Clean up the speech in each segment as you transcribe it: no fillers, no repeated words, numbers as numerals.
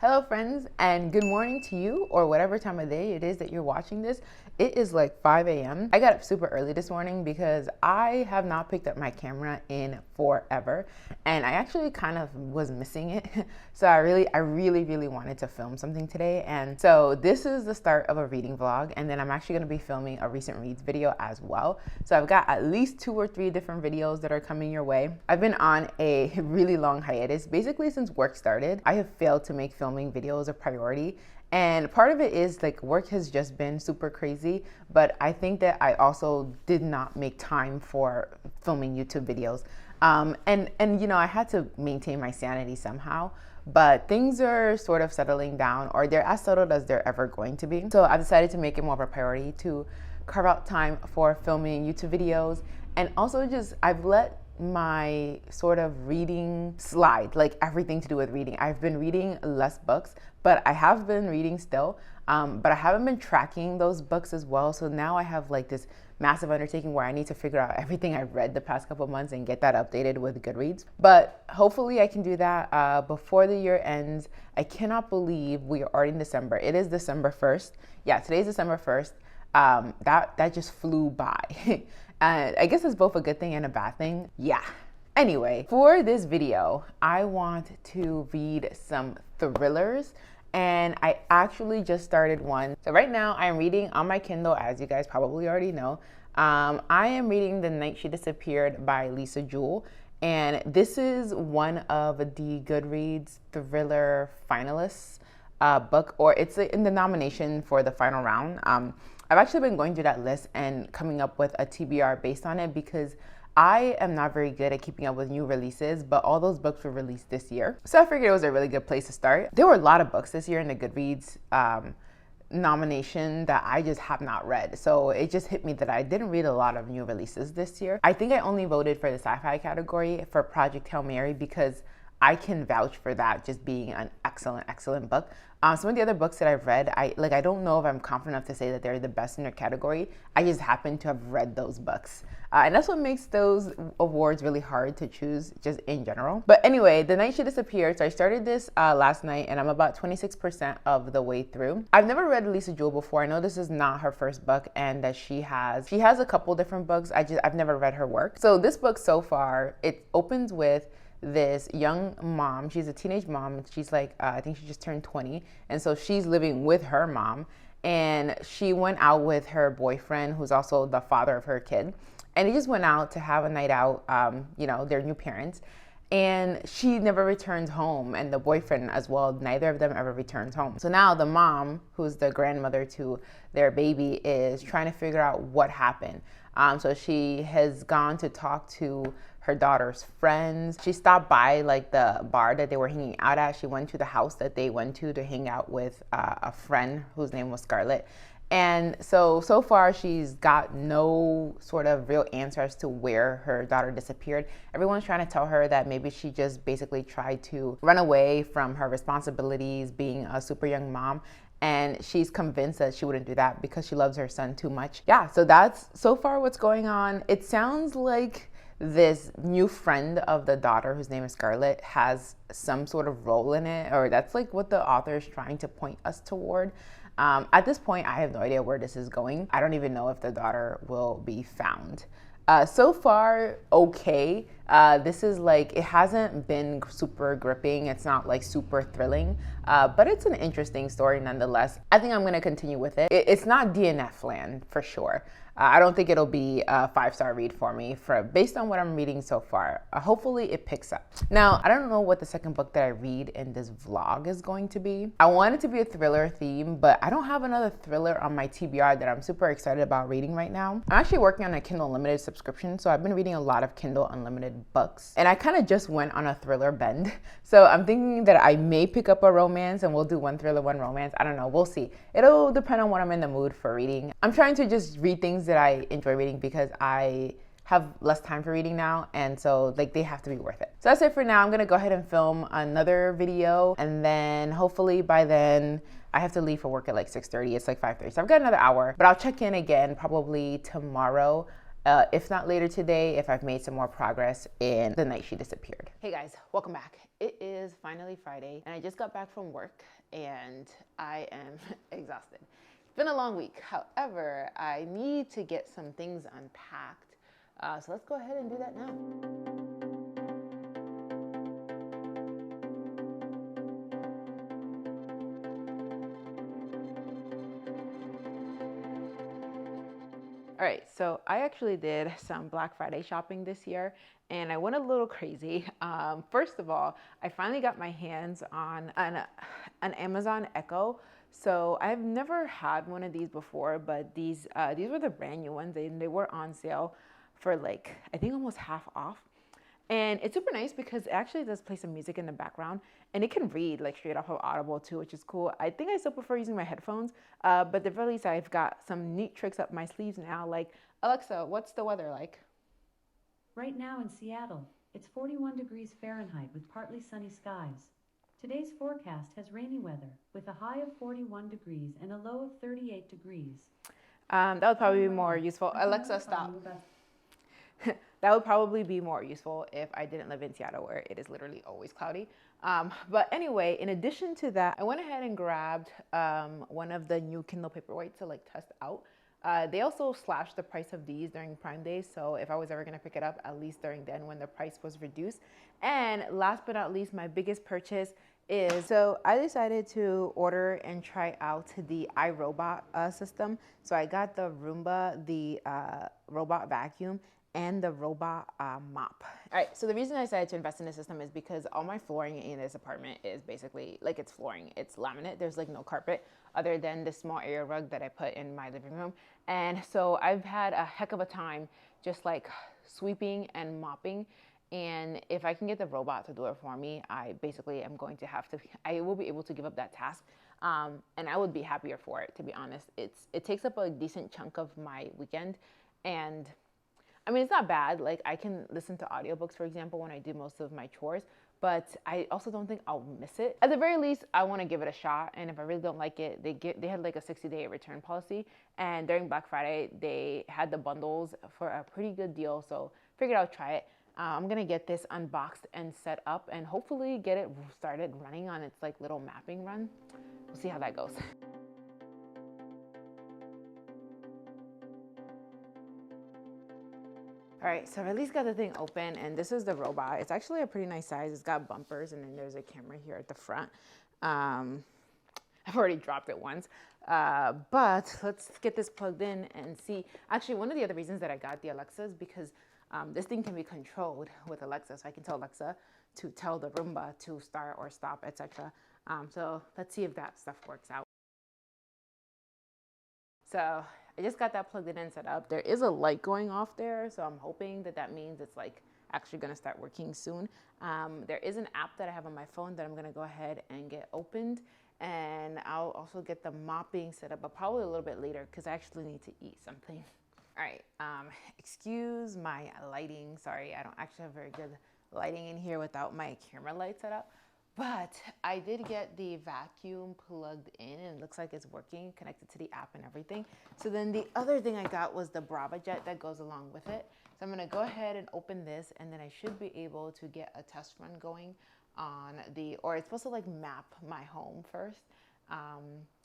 Hello friends, and good morning to you, or whatever time of day it is that you're watching this. It is like 5 a.m. I got up super early this morning because I have not picked up my camera in forever, and I actually kind of was missing it. So I really wanted to film something today, and so this is the start of a reading vlog, and then I'm actually going to be filming a recent reads video as well. So I've got at least 2 or 3 different videos that are coming your way. I've been on a really long hiatus, basically since work started. I have failed to make filming videos a priority. And part of it is like work has just been super crazy, but I think that I also did not make time for filming YouTube videos. And you know, I had to maintain my sanity somehow, but things are sort of settling down, or they're as settled as they're ever going to be. So I've decided to make it more of a priority to carve out time for filming YouTube videos. And also just, I've let my sort of reading slide, like everything to do with reading. I've been reading less books, but I have been reading still, but I haven't been tracking those books as well. So now I have like this massive undertaking where I need to figure out everything I've read the past couple of months and get that updated with Goodreads. But hopefully I can do that before the year ends. I cannot believe we are already in December. It is December 1st. Yeah, today's December 1st. That just flew by. I guess it's both a good thing and a bad thing. Yeah. Anyway, for this video, I want to read some thrillers, and I actually just started one. So right now I'm reading on my Kindle, as you guys probably already know. I am reading The Night She Disappeared by Jewell, and this is one of the Goodreads thriller finalists book, or it's in the nomination for the final round. I've actually been going through that list and coming up with a TBR based on it because I am not very good at keeping up with new releases, but all those books were released this year. So I figured it was a really good place to start. There were a lot of books this year in the Goodreads nomination that I just have not read. So it just hit me that I didn't read a lot of new releases this year. I think I only voted for the sci-fi category for Project Hail Mary because I can vouch for that just being an excellent book. Some of the other books that I've read, I don't know if I'm confident enough to say that they're the best in their category. I just happen to have read those books. And that's what makes those awards really hard to choose just in general. But anyway, The Night She Disappeared. So I started this last night and I'm about 26% of the way through. I've never read Jewell before. I know this is not her first book and that she has a couple different books. I've never read her work. So this book so far, it opens with this young mom. She's a teenage mom. She's like, I think she just turned 20. And so she's living with her mom. And she went out with her boyfriend, who's also the father of her kid. And they just went out to have a night out, you know, their new parents. And she never returns home. And the boyfriend as well, neither of them ever returns home. So now the mom, who's the grandmother to their baby, is trying to figure out what happened. So she has gone to talk to her daughter's friends. She stopped by like the bar that they were hanging out at. She went to the house that they went to hang out with a friend whose name was Scarlett. And so far she's got no sort of real answer as to where her daughter disappeared. Everyone's trying to tell her that maybe she just basically tried to run away from her responsibilities being a super young mom. And she's convinced that she wouldn't do that because she loves her son too much. Yeah, so that's so far what's going on. It sounds like this new friend of the daughter, whose name is Scarlett, has some sort of role in it, or that's like what the author is trying to point us toward. At this point, I have no idea where this is going. I don't even know if the daughter will be found. So far, okay. This is like, it hasn't been super gripping. It's not like super thrilling, but it's an interesting story nonetheless. I think I'm gonna continue with it. It's not DNF land for sure. I don't think it'll be a 5-star read for me based on what I'm reading so far. Hopefully it picks up. Now, I don't know what the second book that I read in this vlog is going to be. I want it to be a thriller theme, but I don't have another thriller on my TBR that I'm super excited about reading right now. I'm actually working on a Kindle Unlimited subscription, so I've been reading a lot of Kindle Unlimited books, and I kind of just went on a thriller bend. So I'm thinking that I may pick up a romance and we'll do one thriller, one romance. I don't know, we'll see. It'll depend on what I'm in the mood for reading. I'm trying to just read things that I enjoy reading because I have less time for reading now, and so like they have to be worth it. So that's it for now. I'm gonna go ahead and film another video, and then hopefully by then I have to leave for work at like 6:30. It's like 5:30, so I've got another hour, but I'll check in again probably tomorrow if not later today, if I've made some more progress in the night she disappeared. Hey guys, welcome back. It is finally Friday and I just got back from work and I am exhausted. It's been a long week. However, I need to get some things unpacked. So let's go ahead and do that now. All right, so I actually did some Black Friday shopping this year and I went a little crazy. First of all, I finally got my hands on an Amazon Echo. So I've never had one of these before, but these were the brand new ones. They were on sale for like, I think almost half off. And it's super nice because it actually does play some music in the background and it can read like straight off of Audible too, which is cool. I think I still prefer using my headphones, but at the very least I've got some neat tricks up my sleeves now. Like, Alexa, what's the weather like? Right now in Seattle, it's 41 degrees Fahrenheit with partly sunny skies. Today's forecast has rainy weather with a high of 41 degrees and a low of 38 degrees. That would probably be more useful. Alexa, stop. That would probably be more useful if I didn't live in Seattle where it is literally always cloudy. But anyway, in addition to that, I went ahead and grabbed one of the new Kindle paperwhites to like test out. They also slashed the price of these during Prime Day. So if I was ever gonna pick it up, at least during then when the price was reduced. And last but not least, my biggest purchase is, so I decided to order and try out the iRobot system. So I got the Roomba, the robot vacuum, and the robot mop. All right, so the reason I decided to invest in this system is because all my flooring in this apartment is basically like it's flooring, it's laminate. There's like no carpet other than this small area rug that I put in my living room. And so I've had a heck of a time just like sweeping and mopping. And if I can get the robot to do it for me, I basically am going to have to, I will be able to give up that task. And I would be happier for it, to be honest. It takes up a decent chunk of my weekend. And I mean, it's not bad. Like I can listen to audiobooks, for example, when I do most of my chores, but I also don't think I'll miss it. At the very least, I want to give it a shot. And if I really don't like it, they had like a 60-day return policy. And during Black Friday, they had the bundles for a pretty good deal. So figured I'll try it. I'm gonna get this unboxed and set up and hopefully get it started running on its like little mapping run. We'll see how that goes. All right, so I've at least got the thing open and this is the robot. It's actually a pretty nice size. It's got bumpers and then there's a camera here at the front. I've already dropped it once, but let's get this plugged in and see. Actually, one of the other reasons that I got the Alexa is because this thing can be controlled with Alexa. So I can tell Alexa to tell the Roomba to start or stop, etc. So let's see if that stuff works out. So I just got that plugged in and set up. There is a light going off there, so I'm hoping that that means it's like actually gonna start working soon. There is an app that I have on my phone that I'm gonna go ahead and get opened, and I'll also get the mopping set up, but probably a little bit later because I actually need to eat something. All right, excuse my lighting. Sorry, I don't actually have very good lighting in here without my camera light set up. But I did get the vacuum plugged in and it looks like it's working, connected to the app and everything. So then the other thing I got was the Brava Jet that goes along with it. So I'm gonna go ahead and open this and then I should be able to get a test run going on the, or it's supposed to like map my home first.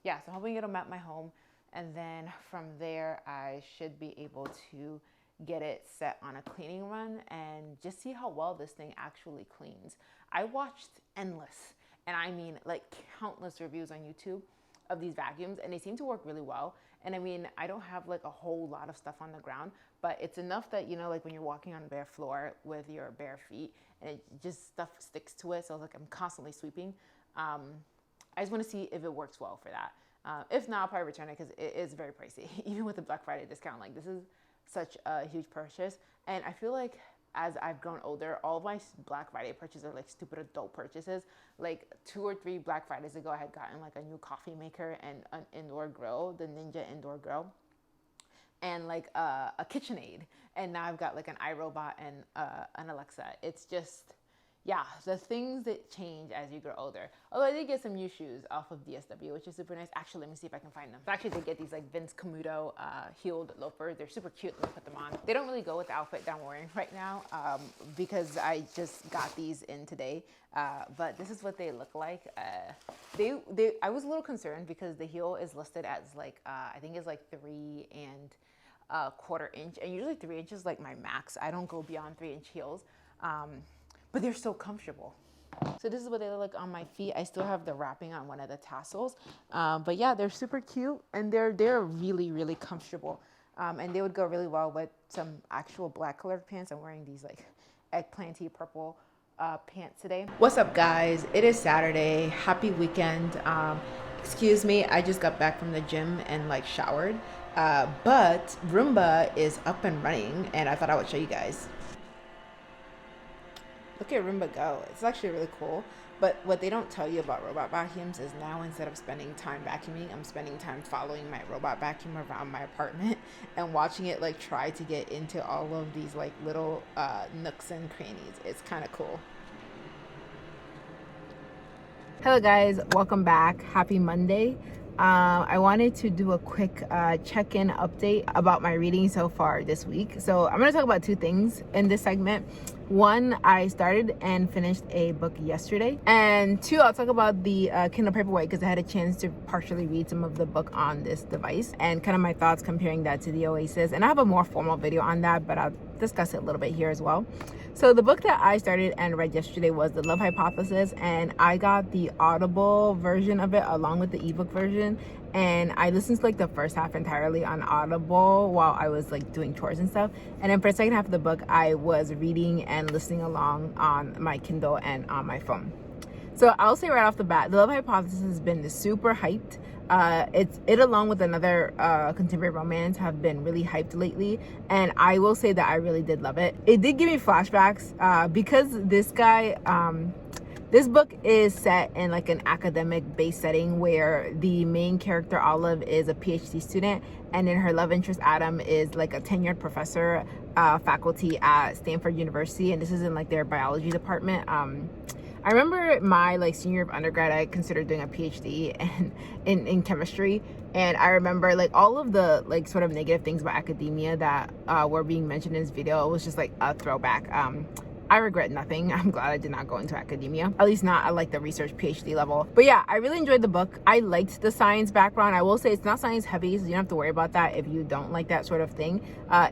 Yeah, so I'm hoping it'll map my home. And then from there, I should be able to get it set on a cleaning run and just see how well this thing actually cleans. I watched endless, and I mean like countless reviews on YouTube of these vacuums and they seem to work really well. And I mean, I don't have like a whole lot of stuff on the ground, but it's enough that, you know, like when you're walking on a bare floor with your bare feet and it just stuff sticks to it. So like I'm constantly sweeping. I just want to see if it works well for that. If not, I'll probably return it because it is very pricey. Even with the Black Friday discount, like this is such a huge purchase. And I feel like as I've grown older, all of my Black Friday purchases are like stupid adult purchases. Like 2 or 3 Black Fridays ago, I had gotten like a new coffee maker and an indoor grill, the Ninja indoor grill, and like a KitchenAid. And now I've got like an iRobot and an Alexa. It's just, yeah, the things that change as you grow older. Although I did get some new shoes off of DSW, which is super nice. Actually, let me see if I can find them. So I actually did get these like Vince Camuto heeled loafers. They're super cute. Let me put them on. They don't really go with the outfit that I'm wearing right now because I just got these in today. But this is what they look like. I was a little concerned because the heel is listed as like, I think it's like 3¼ inch. And usually 3 inches is like my max. I don't go beyond 3-inch heels. But they're so comfortable. So this is what they look like on my feet. I still have the wrapping on one of the tassels. But yeah, they're super cute and they're really, really comfortable. And they would go really well with some actual black colored pants. I'm wearing these like eggplanty purple pants today. What's up guys? It is Saturday. Happy weekend. Excuse me, I just got back from the gym and like showered. But Roomba is up and running and I thought I would show you guys. Look at Roomba go. It's actually really cool. But what they don't tell you about robot vacuums is now instead of spending time vacuuming, I'm spending time following my robot vacuum around my apartment and watching it like try to get into all of these like little nooks and crannies. It's kind of cool. Hello guys, welcome back. Happy Monday. I wanted to do a quick check-in update about my reading so far this week. So I'm going to talk about two things in this segment. One, I started and finished a book yesterday. And two, I'll talk about the Kindle Paperwhite because I had a chance to partially read some of the book on this device and kind of my thoughts comparing that to the Oasis. And I have a more formal video on that, but I'll discuss it a little bit here as well. So the book that I started and read yesterday was The Love Hypothesis, and I got the Audible version of it along with the ebook version, and I listened to like the first half entirely on Audible while I was like doing chores and stuff, and then for the second half of the book I was reading and listening along on my Kindle and on my phone. So I'll say right off the bat, The Love Hypothesis has been super hyped. It along with another contemporary romance have been really hyped lately, and I will say that I really did love it. It did give me flashbacks because this book is set in like an academic based setting where the main character Olive is a PhD student, and then her love interest Adam is like a tenured professor faculty at Stanford University, and this is in like their biology department. I remember my like senior year of undergrad, I considered doing a PhD in chemistry, and I remember like all of the like sort of negative things about academia that were being mentioned in this video. It was just like a throwback. I regret nothing. I'm glad I did not go into academia, at least not at like the research PhD level. But yeah, I really enjoyed the book. I liked the science background. I will say it's not science heavy, so you don't have to worry about that if you don't like that sort of thing.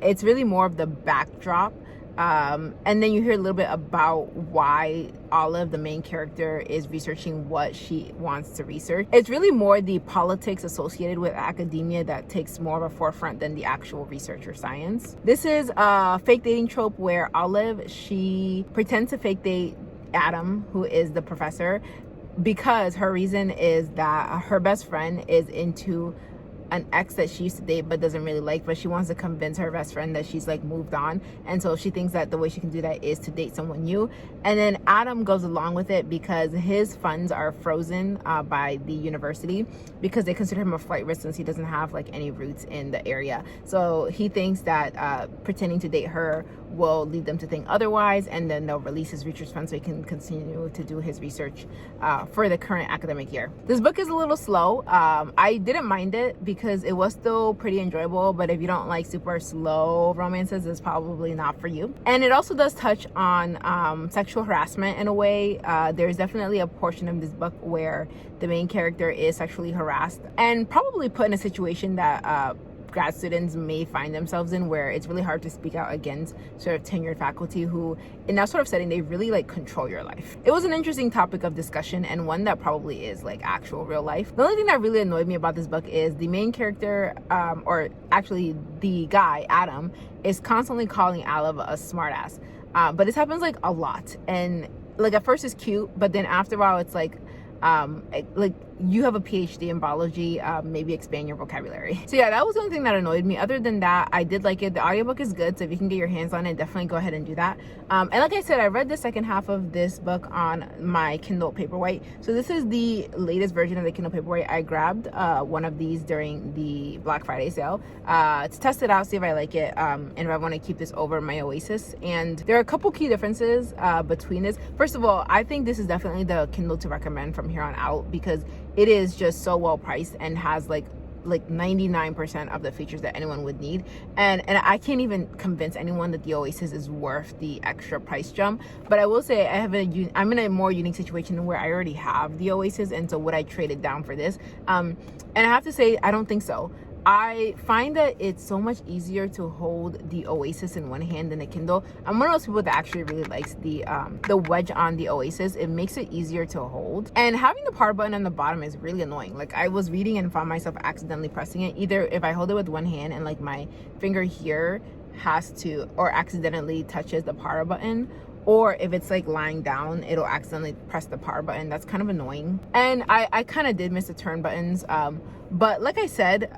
It's really more of the backdrop. And then you hear a little bit about why Olive, the main character, is researching what she wants to research. It's really more the politics associated with academia that takes more of a forefront than the actual research or science. This is a fake dating trope where Olive, she pretends to fake date Adam, who is the professor, because her reason is that her best friend is into an ex that she used to date but doesn't really like, but she wants to convince her best friend that she's like moved on, and so she thinks that the way she can do that is to date someone new. And then Adam goes along with it because his funds are frozen by the university because they consider him a flight risk since he doesn't have like any roots in the area. So he thinks that pretending to date her will lead them to think otherwise, and then they'll release his research funds so he can continue to do his research for the current academic year. This book is a little slow. I didn't mind it because it was still pretty enjoyable, but if you don't like super slow romances, it's probably not for you. And it also does touch on sexual harassment in a way. There's definitely a portion of this book where the main character is sexually harassed and probably put in a situation that grad students may find themselves in, where it's really hard to speak out against sort of tenured faculty who, in that sort of setting, they really like control your life. It was an interesting topic of discussion and one that probably is like actual real life. The only thing that really annoyed me about this book is the main character, or actually the guy, Adam, is constantly calling Olive a smartass. But this happens like a lot, and like at first it's cute, but then after a while it's like, like you have a PhD in biology, maybe expand your vocabulary. So yeah, that was the only thing that annoyed me. Other than that, I did like it. The audiobook is good, so if you can get your hands on it, definitely go ahead and do that. And like I said, I read the second half of this book on my Kindle Paperwhite. So this is the latest version of the Kindle Paperwhite. I grabbed one of these during the Black Friday sale to test it out, see if I like it, and if I want to keep this over my Oasis. And there are a couple key differences between this. First of all, I think this is definitely the Kindle to recommend from here on out, because it is just so well priced and has like 99% of the features that anyone would need, and I can't even convince anyone that the Oasis is worth the extra price jump. But I will say I'm in a more unique situation where I already have the Oasis, and so would I trade it down for this? And I have to say, I don't think so. I find that it's so much easier to hold the Oasis in one hand than the Kindle. I'm one of those people that actually really likes the wedge on the Oasis. It makes it easier to hold. And having the power button on the bottom is really annoying. Like, I was reading and found myself accidentally pressing it. Either if I hold it with one hand and like my finger here has to, or accidentally touches the power button, or if it's like lying down, it'll accidentally press the power button. That's kind of annoying. And I kind of did miss the turn buttons. But like I said,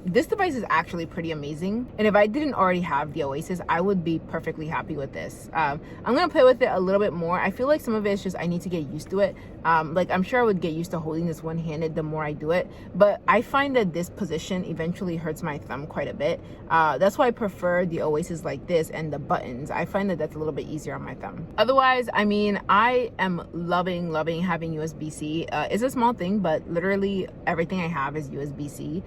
this device is actually pretty amazing. And if I didn't already have the Oasis, I would be perfectly happy with this. I'm gonna play with it a little bit more. I feel like some of it is just I need to get used to it. Like, I'm sure I would get used to holding this one-handed the more I do it. But I find that this position eventually hurts my thumb quite a bit. That's why I prefer the Oasis like this and the buttons. I find that that's a little bit easier on my thumb. Otherwise, I mean, I am loving having USB-C. It's a small thing, but literally everything I have is USB-C.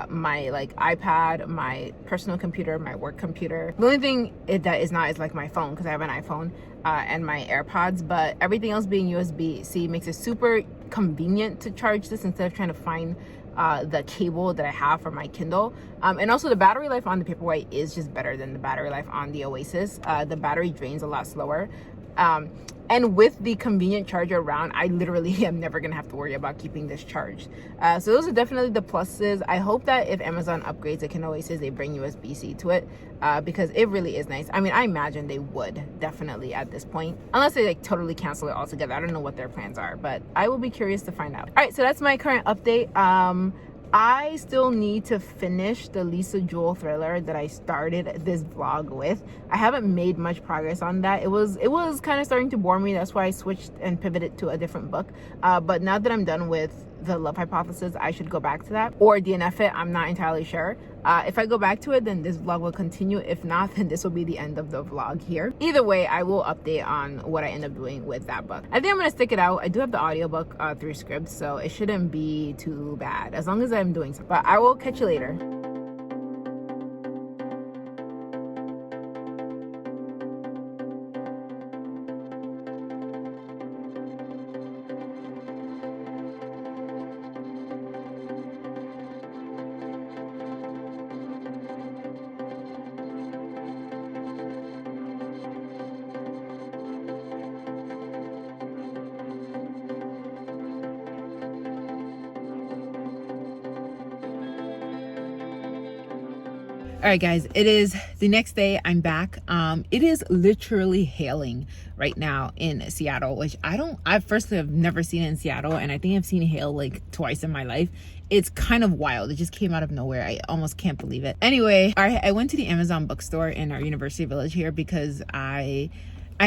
My like iPad, my personal computer, my work computer. The only thing that is not is like my phone, because I have an iPhone, and my AirPods, but everything else being USB-C makes it super convenient to charge this instead of trying to find the cable that I have for my Kindle. And also the battery life on the Paperwhite is just better than the battery life on the Oasis. The battery drains a lot slower. And with the convenient charger around, I literally am never gonna have to worry about keeping this charged. So those are definitely the pluses. I hope that if Amazon upgrades the Kindle Oasis, they bring USB-C to it, because it really is nice. I mean, I imagine they would definitely at this point, unless they like totally cancel it altogether. I don't know what their plans are, but I will be curious to find out. All right, so that's my current update. I still need to finish the Lisa Jewell thriller that I started this vlog with. I haven't made much progress on that. It was kind of starting to bore me. That's why I switched and pivoted to a different book. But now that I'm done with The Love Hypothesis, I should go back to that, or DNF it. I'm not entirely sure. If I go back to it, then this vlog will continue. If not, then this will be the end of the vlog here. Either way, I will update on what I end up doing with that book. I think I'm gonna stick it out. I do have the audiobook through Scribd, so it shouldn't be too bad as long as I'm doing something. But I will catch you later. All right, guys, it is the next day. I'm back. It is literally hailing right now in Seattle, which I firstly have never seen it in Seattle, and I think I've seen hail like twice in my life. It's kind of wild. It just came out of nowhere. I almost can't believe it. Anyway, I went to the Amazon bookstore in our University Village here because I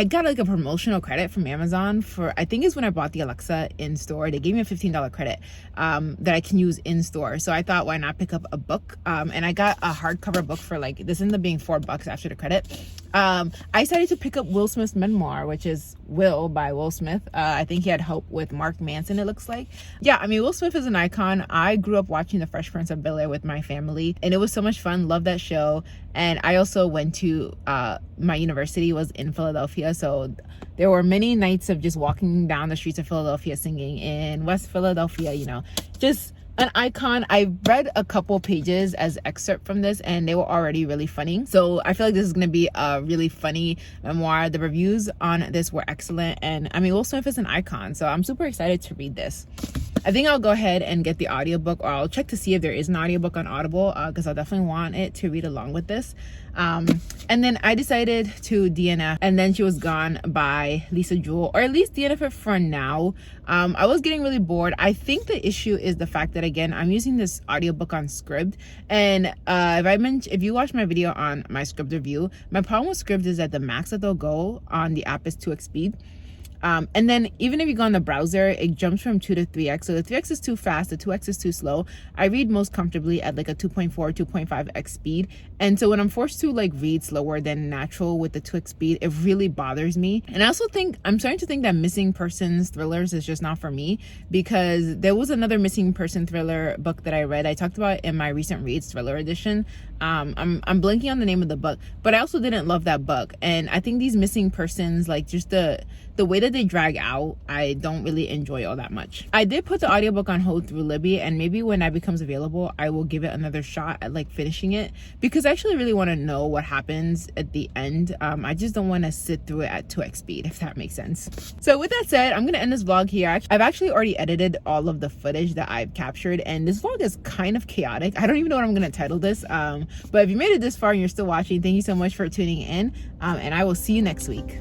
got like a promotional credit from Amazon for, I think it's when I bought the Alexa in store. They gave me a $15 credit that I can use in store. So I thought, why not pick up a book? And I got a hardcover book for like, this ended up being $4 after the credit. I decided to pick up Will Smith's memoir, which is Will by Will Smith. I think he had help with Mark Manson, it looks like. Yeah, I mean, Will Smith is an icon. I grew up watching The Fresh Prince of Bel-Air with my family, and it was so much fun. Love that show. And I also went to, my university was in Philadelphia, so there were many nights of just walking down the streets of Philadelphia singing in West Philadelphia, you know, just an icon. I read a couple pages as excerpt from this, and they were already really funny. So I feel like this is going to be a really funny memoir. The reviews on this were excellent, and I mean, Will Smith is an icon, so I'm super excited to read this. I think I'll go ahead and get the audiobook, or I'll check to see if there is an audiobook on Audible, because I'll definitely want it to read along with this. And then I decided to DNF And Then She Was Gone by Lisa Jewell, or at least DNF it for now. I was getting really bored. I think the issue is the fact that, again, I'm using this audiobook on Scribd, and if you watch my video on my Scribd review, my problem with Scribd is that the max that they'll go on the app is 2x speed. And then even if you go on the browser, it jumps from 2 to 3x. So the 3x is too fast, the 2x is too slow. I read most comfortably at like a 2.4, 2.5x speed. And so when I'm forced to like read slower than natural with the 2x speed, it really bothers me. And I also think, I'm starting to think that missing persons thrillers is just not for me, because there was another missing person thriller book that I read. I talked about it in my recent reads thriller edition. I'm blanking on the name of the book, but I also didn't love that book. And I think these missing persons, like just the way that they drag out, I don't really enjoy all that much. I did put the audiobook on hold through Libby, and maybe when that becomes available, I will give it another shot at like finishing it, because I actually really want to know what happens at the end. I just don't want to sit through it at 2x speed, if that makes sense. So with that said, I'm gonna end this vlog here. I've actually already edited all of the footage that I've captured, and this vlog is kind of chaotic. I don't even know what I'm gonna title this, but if you made it this far and you're still watching, thank you so much for tuning in, and I will see you next week.